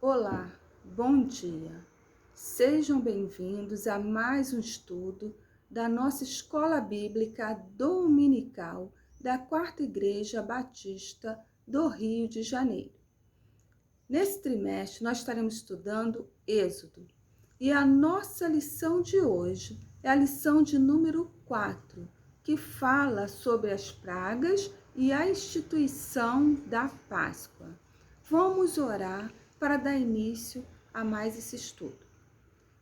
Olá, bom dia. Sejam bem-vindos a mais um estudo da nossa Escola Bíblica Dominical da Quarta Igreja Batista do Rio de Janeiro. Nesse trimestre, nós estaremos estudando Êxodo e a nossa lição de hoje é a lição de número 4, que fala sobre as pragas e a instituição da Páscoa. Vamos orar para dar início a mais esse estudo.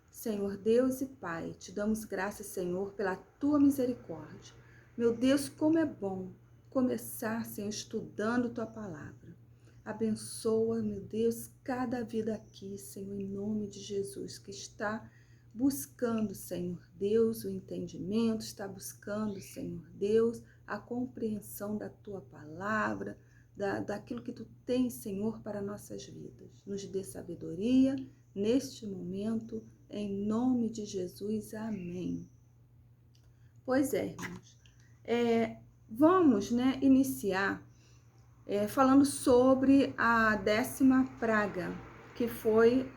Senhor Deus e Pai, te damos graças, Senhor, pela tua misericórdia. Meu Deus, como é bom começar, Senhor, estudando tua palavra. Abençoa, meu Deus, cada vida aqui, Senhor, em nome de Jesus, que está buscando, Senhor Deus, o entendimento, está buscando, Senhor Deus, a compreensão da tua palavra, daquilo que tu tens, Senhor, para nossas vidas. Nos dê sabedoria neste momento, em nome de Jesus, amém. Pois é, irmãos, vamos iniciar falando sobre a 10ª praga, que foi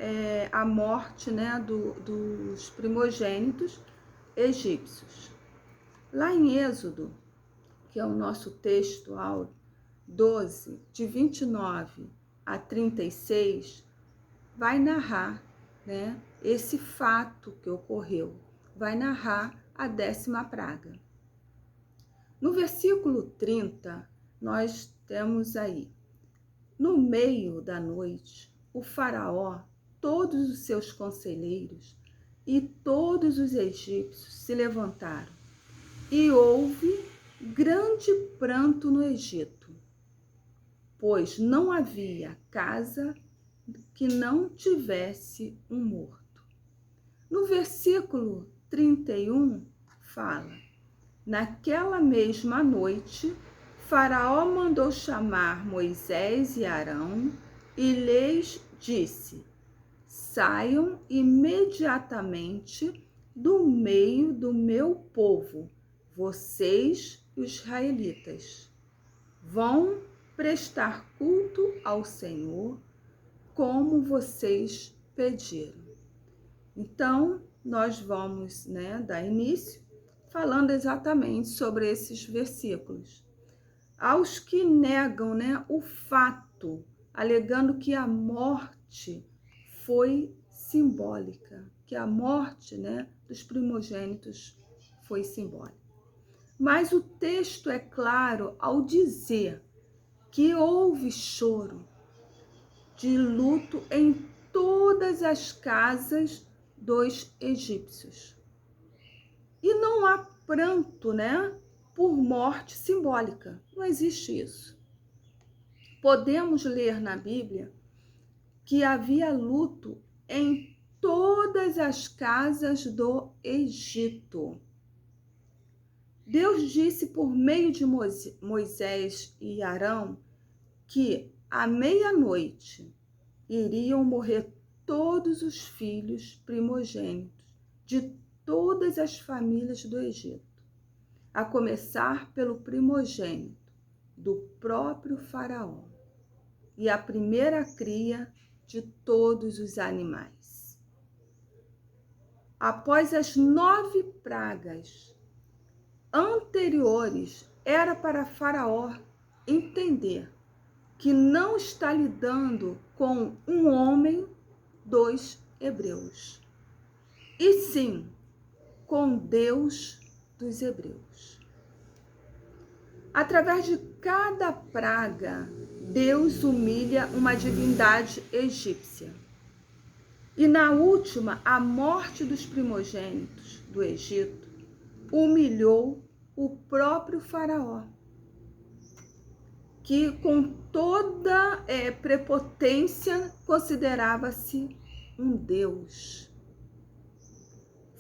a morte dos primogênitos egípcios. Lá em Êxodo, que é o nosso texto áureo, 12, de 29 a 36, vai narrar esse fato que ocorreu, vai narrar a 10ª praga. No versículo 30, nós temos aí: no meio da noite, o faraó, todos os seus conselheiros e todos os egípcios se levantaram, e houve grande pranto no Egito, pois não havia casa que não tivesse um morto. No versículo 31 fala: naquela mesma noite, Faraó mandou chamar Moisés e Arão e lhes disse: saiam imediatamente do meio do meu povo, vocês, os israelitas. Vão prestar culto ao Senhor, como vocês pediram. Então, nós vamos dar início falando exatamente sobre esses versículos. Aos que negam o fato, alegando que a morte foi simbólica, que a morte dos primogênitos foi simbólica. Mas o texto é claro ao dizer que houve choro de luto em todas as casas dos egípcios. E não há pranto, por morte simbólica. Não existe isso. Podemos ler na Bíblia que havia luto em todas as casas do Egito. Deus disse por meio de Moisés e Arão que à meia-noite iriam morrer todos os filhos primogênitos de todas as famílias do Egito, a começar pelo primogênito do próprio Faraó e a primeira cria de todos os animais. Após as 9 pragas anteriores, era para Faraó entender que não está lidando com um homem dos hebreus, e sim com Deus dos hebreus. Através de cada praga, Deus humilha uma divindade egípcia. E na última, a morte dos primogênitos do Egito humilhou o próprio Faraó, que com toda prepotência considerava-se um Deus.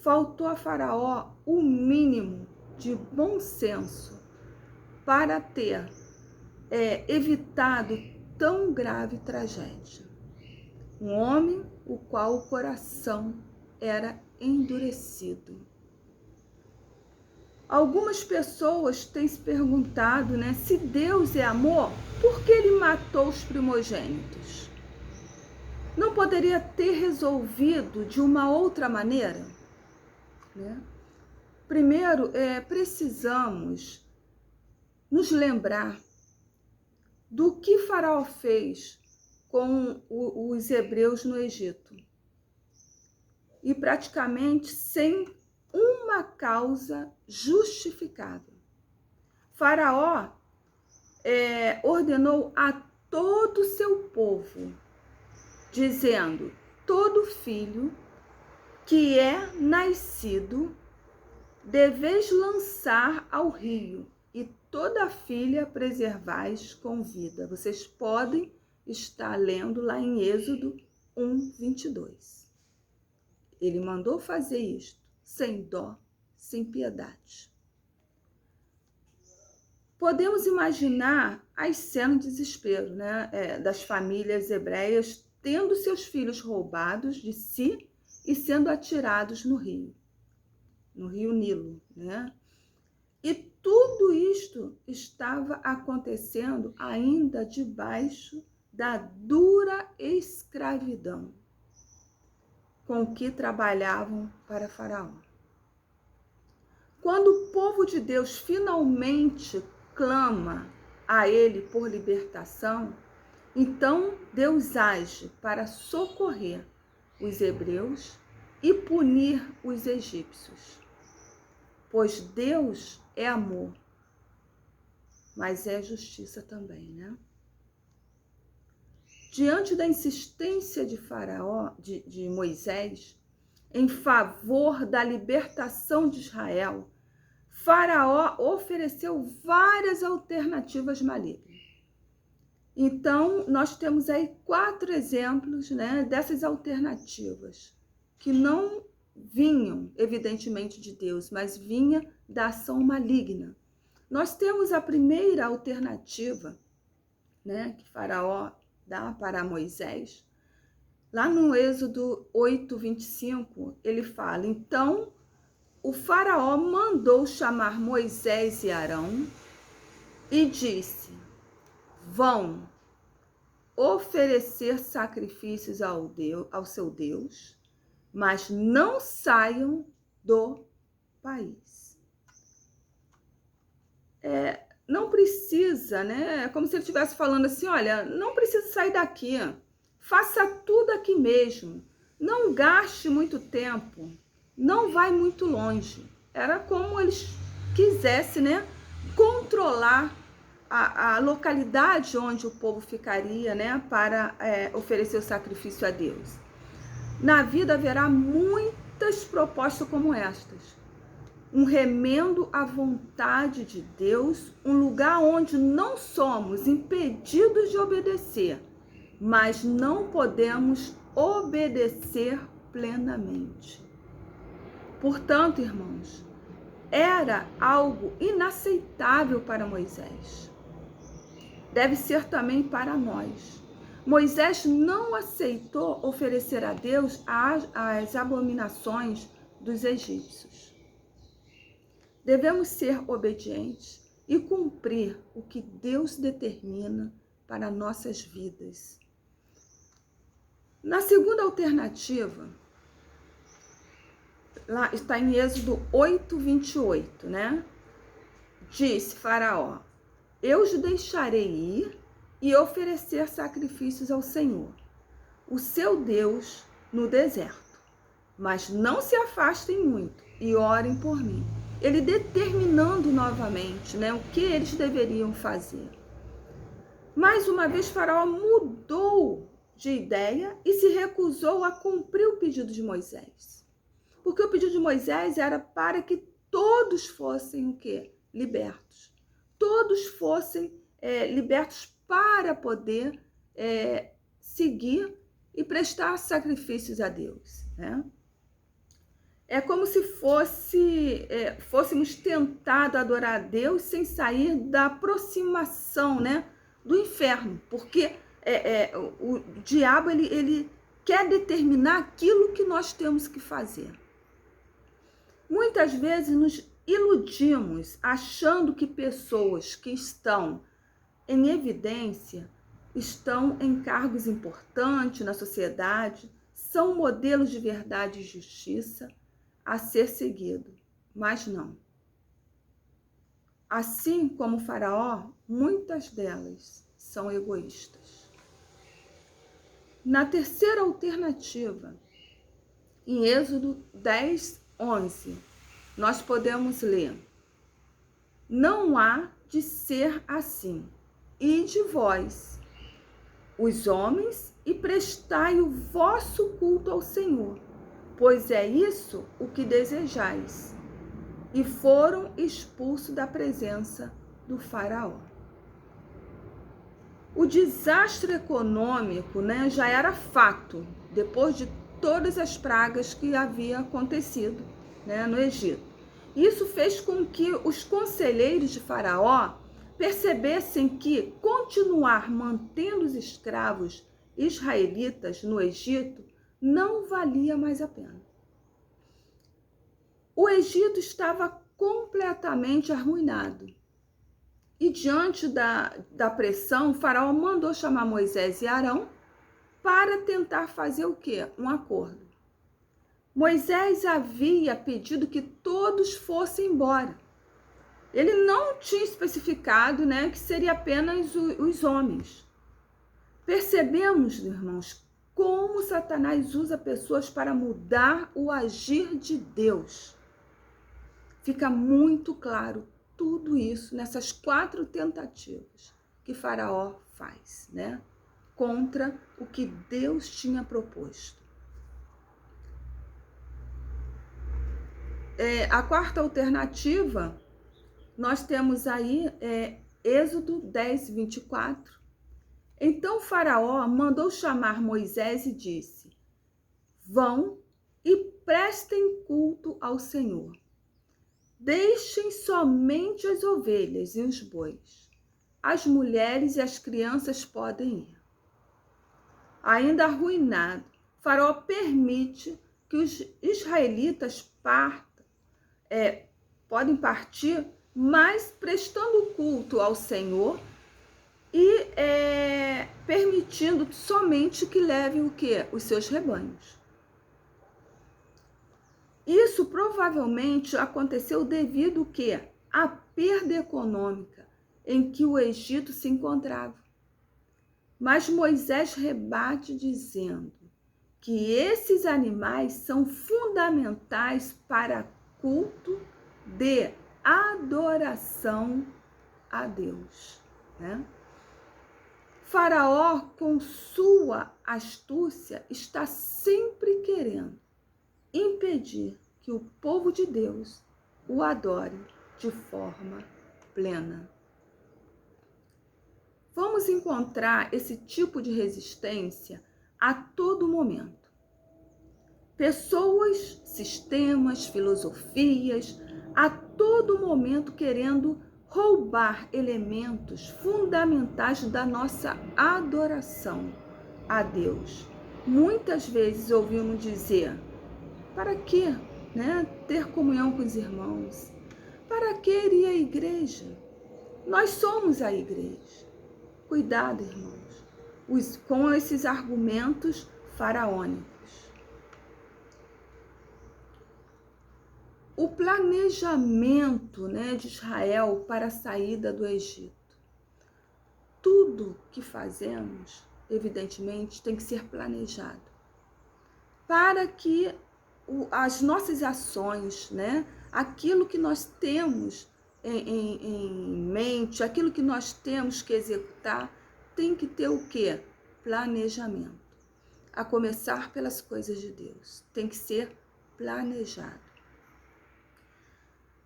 Faltou a Faraó o mínimo de bom senso para ter evitado tão grave tragédia. Um homem o qual o coração era endurecido. Algumas pessoas têm se perguntado, se Deus é amor, por que ele matou os primogênitos? Não poderia ter resolvido de uma outra maneira, né? Primeiro, precisamos nos lembrar do que Faraó fez com os hebreus no Egito. E praticamente sem uma causa justificável. Faraó ordenou a todo o seu povo, dizendo: todo filho que é nascido deveis lançar ao rio, e toda filha preservais com vida. Vocês podem estar lendo lá em Êxodo 1:22. Ele mandou fazer isto sem dó, sem piedade. Podemos imaginar as cenas de desespero, né, das famílias hebreias tendo seus filhos roubados de si e sendo atirados no rio Nilo, né? E tudo isto estava acontecendo ainda debaixo da dura escravidão com que trabalhavam para Faraó. Quando o povo de Deus finalmente clama a ele por libertação, então Deus age para socorrer os hebreus e punir os egípcios. Pois Deus é amor, mas é justiça também, né? Diante da insistência de Faraó, de Moisés, em favor da libertação de Israel, Faraó ofereceu várias alternativas malignas. Então, nós temos aí 4 exemplos, né, dessas alternativas, que não vinham, evidentemente, de Deus, mas vinha da ação maligna. Nós temos a primeira alternativa, né, que Faraó dá para Moisés. Lá no Êxodo 8:25, ele fala: então o Faraó mandou chamar Moisés e Arão e disse: vão oferecer sacrifícios ao seu Deus, mas não saiam do país. Não precisa, né? É como se ele estivesse falando assim: olha, não precisa sair daqui, faça tudo aqui mesmo, não gaste muito tempo, não vai muito longe. Era como eles quisessem, né, controlar a localidade onde o povo ficaria, né, para oferecer o sacrifício a Deus. Na vida haverá muitas propostas como estas. Um remendo à vontade de Deus, um lugar onde não somos impedidos de obedecer, mas não podemos obedecer plenamente. Portanto, irmãos, era algo inaceitável para Moisés. Deve ser também para nós. Moisés não aceitou oferecer a Deus as abominações dos egípcios. Devemos ser obedientes e cumprir o que Deus determina para nossas vidas. Na segunda alternativa, lá está em Êxodo 8:28, né? Disse Faraó: eu os deixarei ir e oferecer sacrifícios ao Senhor, o seu Deus, no deserto. Mas não se afastem muito e orem por mim. Ele determinando novamente, né, o que eles deveriam fazer. Mais uma vez, Faraó mudou de ideia e se recusou a cumprir o pedido de Moisés. Porque o pedido de Moisés era para que todos fossem o quê? Libertos. Todos fossem libertos para poder seguir e prestar sacrifícios a Deus, né? É como se fôssemos tentados a adorar a Deus sem sair da aproximação, né, do inferno, porque o diabo ele quer determinar aquilo que nós temos que fazer. Muitas vezes nos iludimos achando que pessoas que estão em evidência estão em cargos importantes na sociedade, são modelos de verdade e justiça a ser seguido, mas não. Assim como o Faraó, muitas delas são egoístas. Na terceira alternativa, em Êxodo 10, 11, nós podemos ler: não há de ser assim, ide vós, os homens, e prestai o vosso culto ao Senhor, pois é isso o que desejais. E foram expulsos da presença do Faraó. O desastre econômico, já era fato, depois de todas as pragas que haviam acontecido, no Egito. Isso fez com que os conselheiros de Faraó percebessem que continuar mantendo os escravos israelitas no Egito não valia mais a pena. O Egito estava completamente arruinado. E diante da pressão, o Faraó mandou chamar Moisés e Arão para tentar fazer o quê? Um acordo. Moisés havia pedido que todos fossem embora. Ele não tinha especificado, que seria apenas os homens. Percebemos, irmãos, como Satanás usa pessoas para mudar o agir de Deus. Fica muito claro tudo isso nessas 4 tentativas que Faraó faz, contra o que Deus tinha proposto. A quarta alternativa, nós temos aí Êxodo 10, 24. Então Faraó mandou chamar Moisés e disse: vão e prestem culto ao Senhor. Deixem somente as ovelhas e os bois. As mulheres e as crianças podem ir. Ainda arruinado, Faraó permite que os israelitas podem partir, mas prestando culto ao Senhor e permitindo somente que levem o quê? Os seus rebanhos. Isso provavelmente aconteceu devido ao quê? À perda econômica em que o Egito se encontrava. Mas Moisés rebate dizendo que esses animais são fundamentais para culto de adoração a Deus. Faraó, com sua astúcia, está sempre querendo impedir que o povo de Deus o adore de forma plena. Vamos encontrar esse tipo de resistência a todo momento. Pessoas, sistemas, filosofias, a todo momento querendo roubar elementos fundamentais da nossa adoração a Deus. Muitas vezes ouvimos dizer: para que ter comunhão com os irmãos? Para que ir à igreja? Nós somos a igreja. Cuidado, irmãos, com esses argumentos faraônicos. O planejamento de Israel para a saída do Egito. Tudo que fazemos, evidentemente, tem que ser planejado. Para que as nossas ações, aquilo que nós temos em mente, aquilo que nós temos que executar, tem que ter o quê? Planejamento. A começar pelas coisas de Deus. Tem que ser planejado.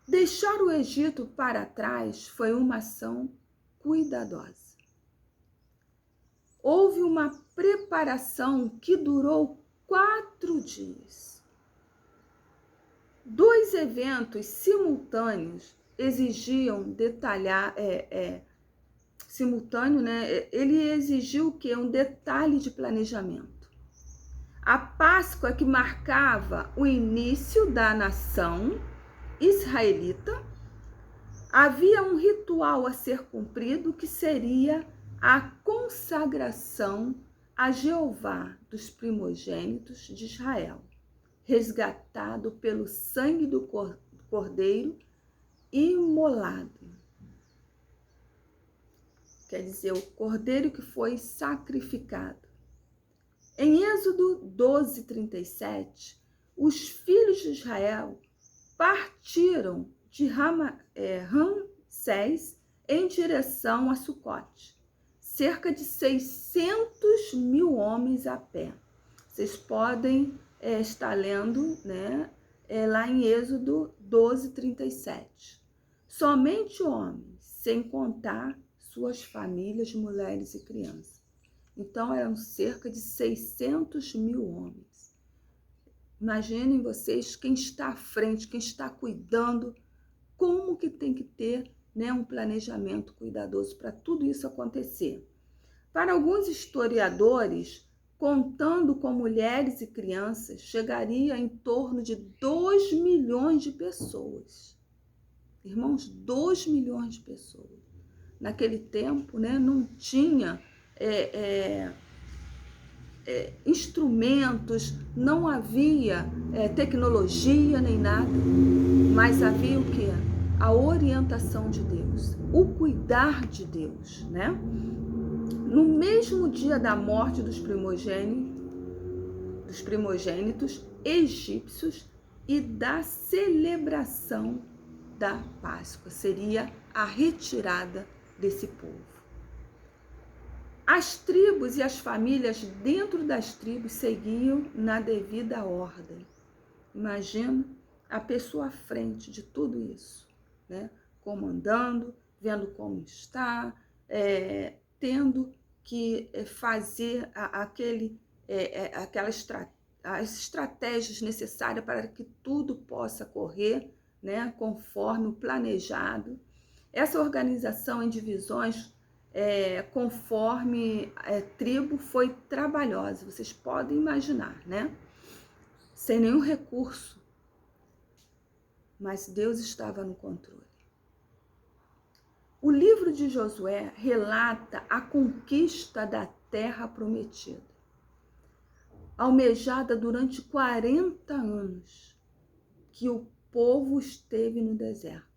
Deixar o Egito para trás foi uma ação cuidadosa. Houve uma preparação que durou 4 dias. 2 eventos simultâneos exigiam detalhar, ele exigiu o quê? Um detalhe de planejamento. A Páscoa, que marcava o início da nação israelita, havia um ritual a ser cumprido que seria a consagração a Jeová dos primogênitos de Israel, resgatado pelo sangue do cordeiro imolado. Quer dizer, o cordeiro que foi sacrificado. Em Êxodo 12, 37, os filhos de Israel partiram de Ramsés em direção a Sucote. Cerca de 600 mil homens a pé. Vocês podem estar lendo, né, lá em Êxodo 12, 37. Somente homens, sem contar suas famílias, mulheres e crianças. Então, eram cerca de 600 mil homens. Imaginem vocês quem está à frente, quem está cuidando, como que tem que ter, né, um planejamento cuidadoso para tudo isso acontecer. Para alguns historiadores, contando com mulheres e crianças, chegaria em torno de 2 milhões de pessoas. Irmãos, 2 milhões de pessoas. Naquele tempo, né, não tinha instrumentos, não havia tecnologia nem nada, mas havia o quê? A orientação de Deus, o cuidar de Deus, né? No mesmo dia da morte dos primogênitos egípcios e da celebração da Páscoa, seria a retirada desse povo. As tribos e as famílias dentro das tribos seguiam na devida ordem. Imagina a pessoa à frente de tudo isso, né? Comandando, vendo como está, tendo que fazer as estratégias necessárias para que tudo possa correr, né, conforme o planejado. Essa organização em divisões conforme tribo foi trabalhosa, vocês podem imaginar, né? Sem nenhum recurso, mas Deus estava no controle. O livro de Josué relata a conquista da terra prometida, almejada durante 40 anos, que o povo esteve no deserto.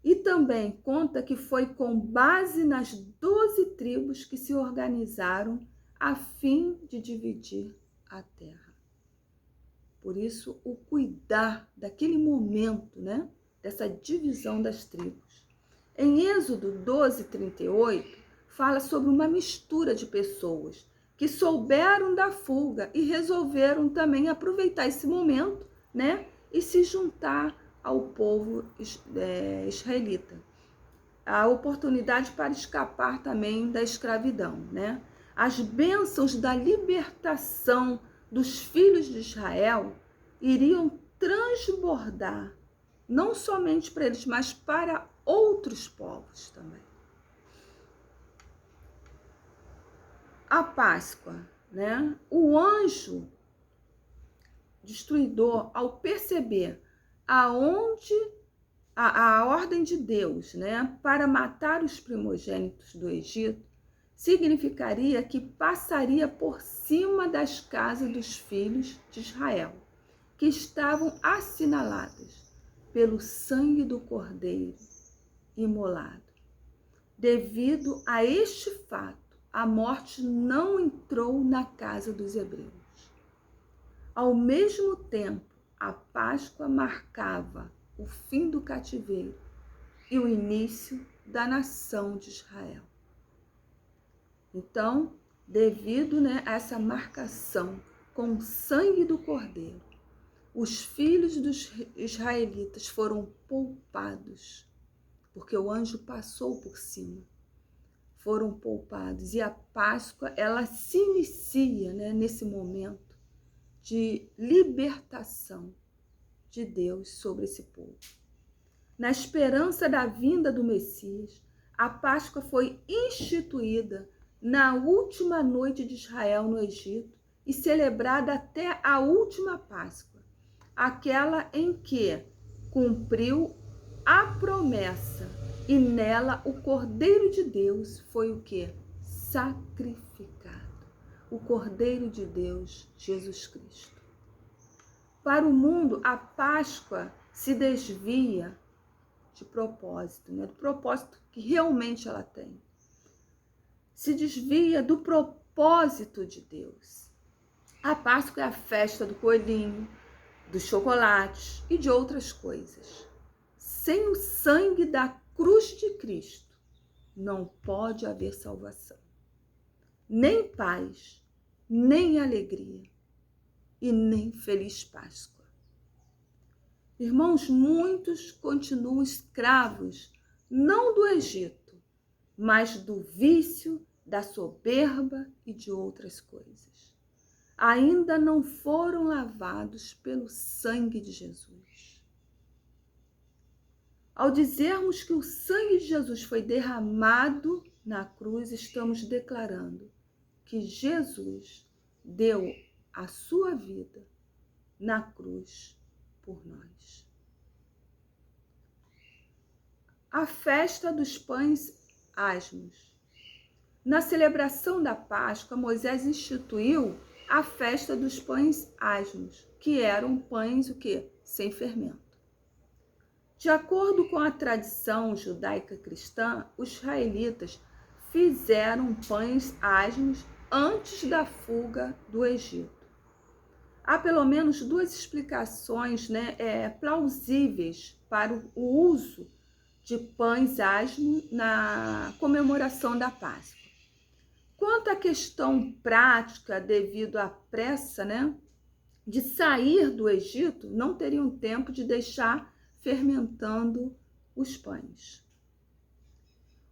E também conta que foi com base nas 12 tribos que se organizaram a fim de dividir a terra. Por isso, o cuidar daquele momento, né, dessa divisão das tribos. Em Êxodo 12, 38, fala sobre uma mistura de pessoas que souberam da fuga e resolveram também aproveitar esse momento, né, e se juntar ao povo israelita. A oportunidade para escapar também da escravidão, né? As bênçãos da libertação dos filhos de Israel iriam transbordar, não somente para eles, mas para outros povos também. A Páscoa, né? O anjo destruidor, ao perceber a ordem de Deus, né, para matar os primogênitos do Egito, significaria que passaria por cima das casas dos filhos de Israel, que estavam assinaladas pelo sangue do cordeiro imolado. Devido a este fato, a morte não entrou na casa dos hebreus. Ao mesmo tempo, a Páscoa marcava o fim do cativeiro e o início da nação de Israel. Então, devido, né, a essa marcação com o sangue do cordeiro, os filhos dos israelitas foram poupados, porque o anjo passou por cima. Foram poupados. E a Páscoa, ela se inicia, né, nesse momento de libertação de Deus sobre esse povo. Na esperança da vinda do Messias, a Páscoa foi instituída na última noite de Israel no Egito e celebrada até a última Páscoa, aquela em que cumpriu a promessa e nela o Cordeiro de Deus foi o quê? sacrificado, o Cordeiro de Deus, Jesus Cristo. Para o mundo, a Páscoa se desvia de propósito, do propósito que realmente ela tem. Se desvia do propósito de Deus. A Páscoa é a festa do coelhinho, dos chocolates e de outras coisas. Sem o sangue da cruz de Cristo, não pode haver salvação. Nem paz, nem alegria e nem feliz Páscoa. Irmãos, muitos continuam escravos, não do Egito, mas do vício, da soberba e de outras coisas. Ainda não foram lavados pelo sangue de Jesus. Ao dizermos que o sangue de Jesus foi derramado na cruz, estamos declarando que Jesus deu a sua vida na cruz por nós. A festa dos pães asmos. Na celebração da Páscoa, Moisés instituiu a festa dos pães asmos, que eram pães o quê? Sem fermento. De acordo com a tradição judaica cristã, os israelitas fizeram pães asmos antes da fuga do Egito. Há pelo menos duas explicações plausíveis para o uso de pães asmos na comemoração da Páscoa. Quanto à questão prática, devido à pressa de sair do Egito, não teriam tempo de deixar fermentando os pães.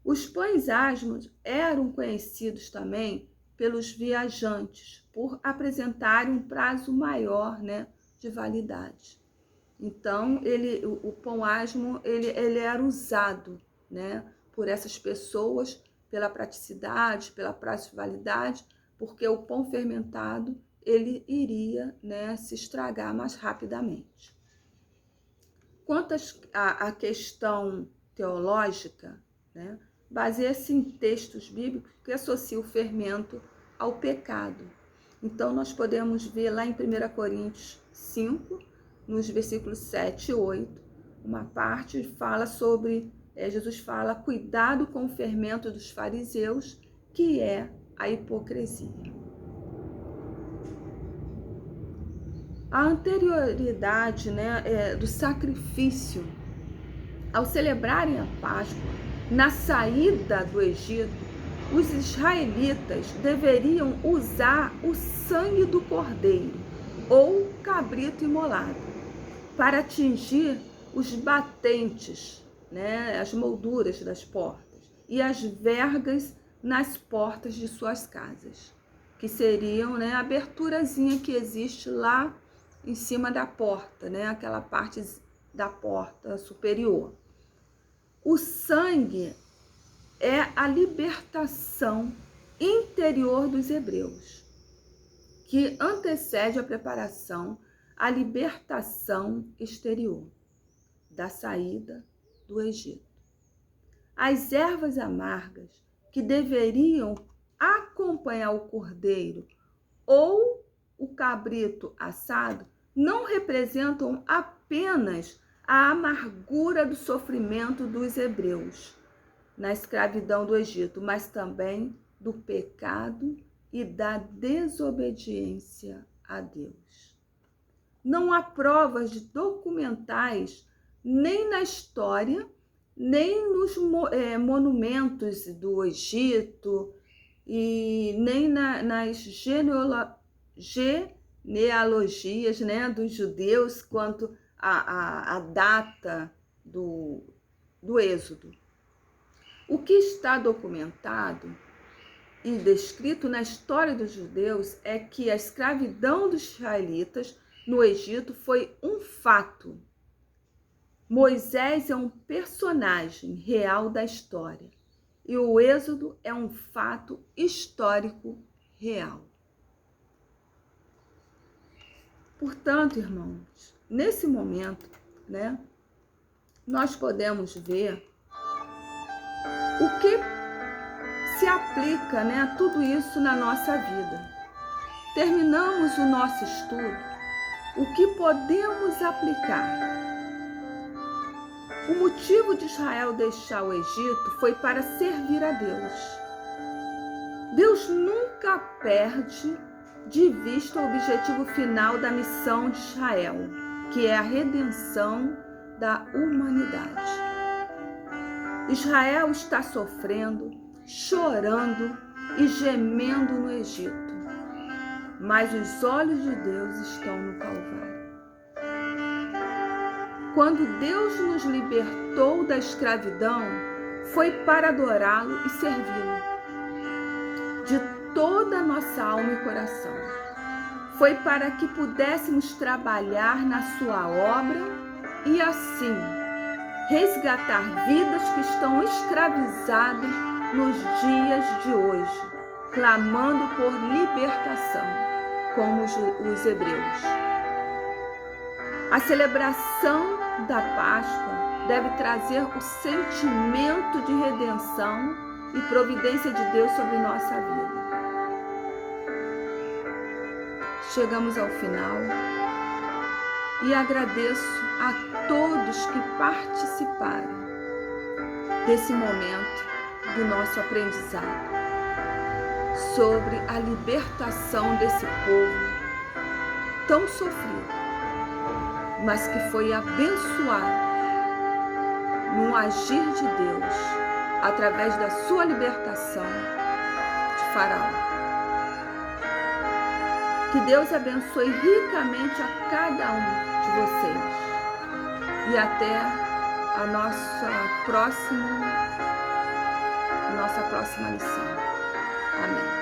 Os pães asmos eram conhecidos também pelos viajantes, por apresentarem um prazo maior de validade. Então, o pão asmo ele era usado por essas pessoas pela praticidade, pela prazo de validade, porque o pão fermentado ele iria se estragar mais rapidamente. Quanto à questão teológica, baseia-se em textos bíblicos que associam o fermento ao pecado. Então, nós podemos ver lá em 1 Coríntios 5, nos versículos 7 e 8, uma parte fala sobre, Jesus fala, cuidado com o fermento dos fariseus, que é a hipocrisia. A anterioridade do sacrifício, ao celebrarem a Páscoa, na saída do Egito, os israelitas deveriam usar o sangue do cordeiro ou cabrito imolado para atingir os batentes, as molduras das portas e as vergas nas portas de suas casas, que seriam a aberturazinha que existe lá em cima da porta, aquela parte da porta superior. O sangue é a libertação interior dos hebreus, que antecede a preparação, a libertação exterior da saída do Egito. As ervas amargas que deveriam acompanhar o cordeiro ou o cabrito assado não representam apenas a amargura do sofrimento dos hebreus na escravidão do Egito, mas também do pecado e da desobediência a Deus. Não há provas documentais nem na história, nem nos monumentos do Egito e nem nas genealogias dos judeus quanto à data do Êxodo. O que está documentado e descrito na história dos judeus é que a escravidão dos israelitas no Egito foi um fato. Moisés é um personagem real da história e o Êxodo é um fato histórico real. Portanto, irmãos, nesse momento, nós podemos ver o que se aplica, né, tudo isso na nossa vida. Terminamos o nosso estudo. O que podemos aplicar? O motivo de Israel deixar o Egito foi para servir a Deus. Deus nunca perde de vista o objetivo final da missão de Israel, que é a redenção da humanidade. Israel está sofrendo, chorando e gemendo no Egito, mas os olhos de Deus estão no Calvário. Quando Deus nos libertou da escravidão, foi para adorá-lo e servi-lo de toda a nossa alma e coração. Foi para que pudéssemos trabalhar na sua obra e assim resgatar vidas que estão escravizadas nos dias de hoje, clamando por libertação, como os hebreus. A celebração da Páscoa deve trazer o sentimento de redenção e providência de Deus sobre nossa vida. Chegamos ao final e agradeço a todos que participaram desse momento do nosso aprendizado sobre a libertação desse povo tão sofrido, mas que foi abençoado no agir de Deus através da sua libertação de Faraó. Que Deus abençoe ricamente a cada um de vocês. E até a nossa próxima lição. Amém.